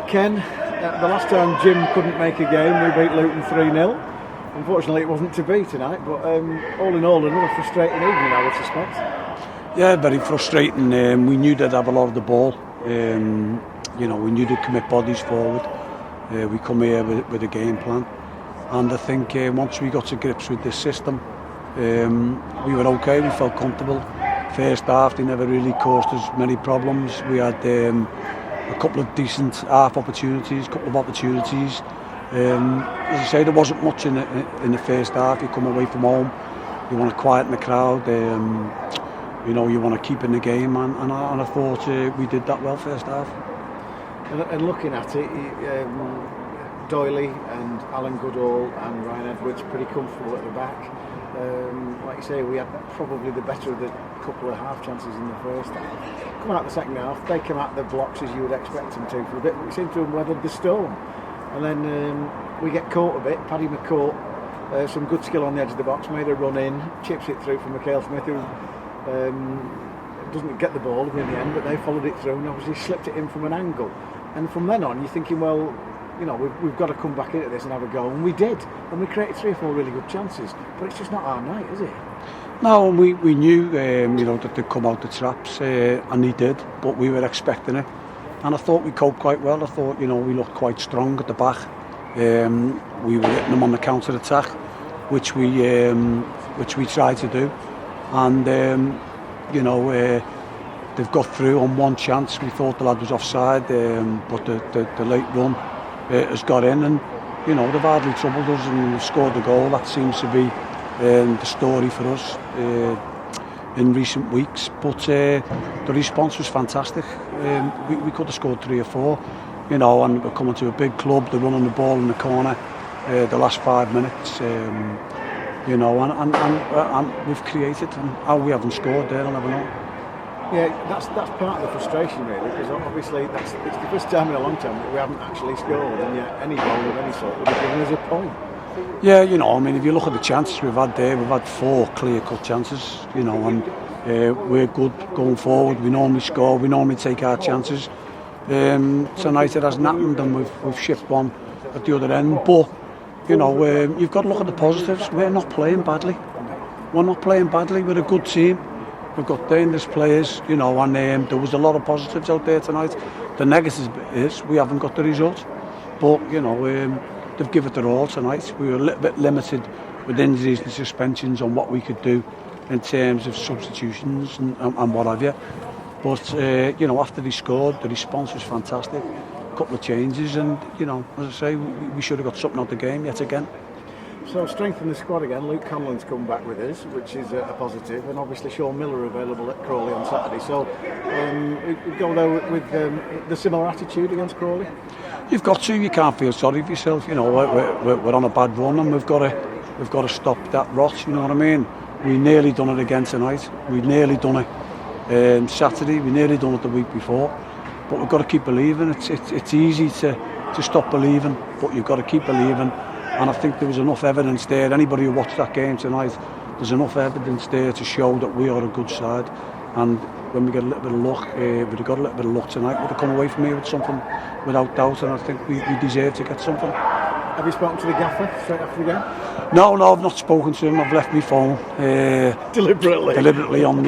Ken, the last time Jim couldn't make a game, we beat Luton 3-0. Unfortunately, it wasn't to be tonight, but all in all, another frustrating evening, I would suspect. Yeah, very frustrating. We knew they'd have a lot of the ball. We knew they'd commit bodies forward. We come here with a game plan. And I think once we got to grips with this system, we were okay, we felt comfortable. First half, they never really caused us many problems. We had a couple of decent couple of opportunities. As I say, there wasn't much in the first half. You come away from home, you want to quieten the crowd, you want to keep in the game, and I thought we did that well first half. And looking at it, Doyley and Alan Goodall and Ryan Edwards pretty comfortable at the back. Like you say, we had probably the better of the couple of half chances in the first half. Coming out the second half, they came out the blocks as you would expect them to for a bit, but we seem to have weathered the storm. And then we get caught a bit. Paddy McCourt, some good skill on the edge of the box, made a run in, chips it through from Mikhail Smith, who doesn't get the ball in the end, but they followed it through and obviously slipped it in from an angle. And from then on, you're thinking, well, we've got to come back into this and have a go, and we did, and we created 3 or 4 really good chances, but it's just not our night, is it? No, and we knew that they'd come out the traps, and they did, but we were expecting it, and I thought we coped quite well. I thought we looked quite strong at the back. We were hitting them on the counter attack, which we tried to do, and they've got through on one chance. We thought the lad was offside, but the late run has got in, and they've hardly troubled us, and we've scored the goal. That seems to be the story for us in recent weeks, but the response was fantastic. We could have scored 3 or 4, and we're coming to a big club. They're running the ball in the corner the last 5 minutes, and we've created, and we haven't scored there, I'll never know. Yeah, that's part of the frustration really, because obviously it's the first time in a long time that we haven't actually scored, and yet any goal of any sort would have given us a point. Yeah, if you look at the chances we've had there, we've had 4 clear-cut chances, and we're good going forward. We normally score, we normally take our chances. Tonight it hasn't happened, and we've shipped one at the other end, but you've got to look at the positives. We're not playing badly. We're a good team. We've got dangerous players, and there was a lot of positives out there tonight. The negative is we haven't got the result, but they've given it their all tonight. We were a little bit limited with injuries and suspensions on what we could do in terms of substitutions and what have you. But after they scored, the response was fantastic. A couple of changes, and as I say, we should have got something out of the game yet again. So strengthen the squad again. Luke Conlon's come back with us, which is a positive, and obviously Sean Miller available at Crawley on Saturday. So we go there with the similar attitude against Crawley. You've got to. You can't feel sorry for yourself. We're on a bad run, and we've got to stop that rot. You know what I mean? We nearly done it again tonight. We nearly done it Saturday. We nearly done it the week before. But we've got to keep believing. It's easy to stop believing, but you've got to keep believing. And I think there was enough evidence there. Anybody who watched that game tonight, there's enough evidence there to show that we are a good side. And when we get a little bit of luck, we've got a little bit of luck tonight. We'd have come away from here with something without doubt, and I think we deserve to get something. Have you spoken to the gaffer straight after the game? No, I've not spoken to him. I've left my phone deliberately on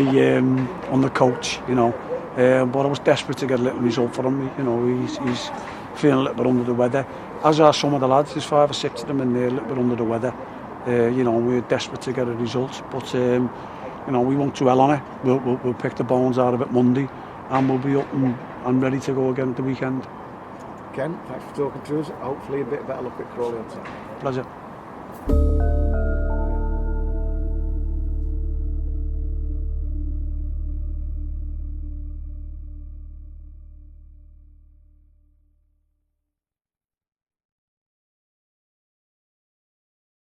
the coach, but I was desperate to get a little result for him. He's feeling a little bit under the weather, as are some of the lads. There's 5 or 6 of them in there a little bit under the weather. We're desperate to get a result, but we won't dwell on it. We'll pick the bones out of it Monday, and we'll be up and ready to go again at the weekend. Ken, thanks for talking to us. Hopefully a bit better luck at Crawley on Saturday. Pleasure.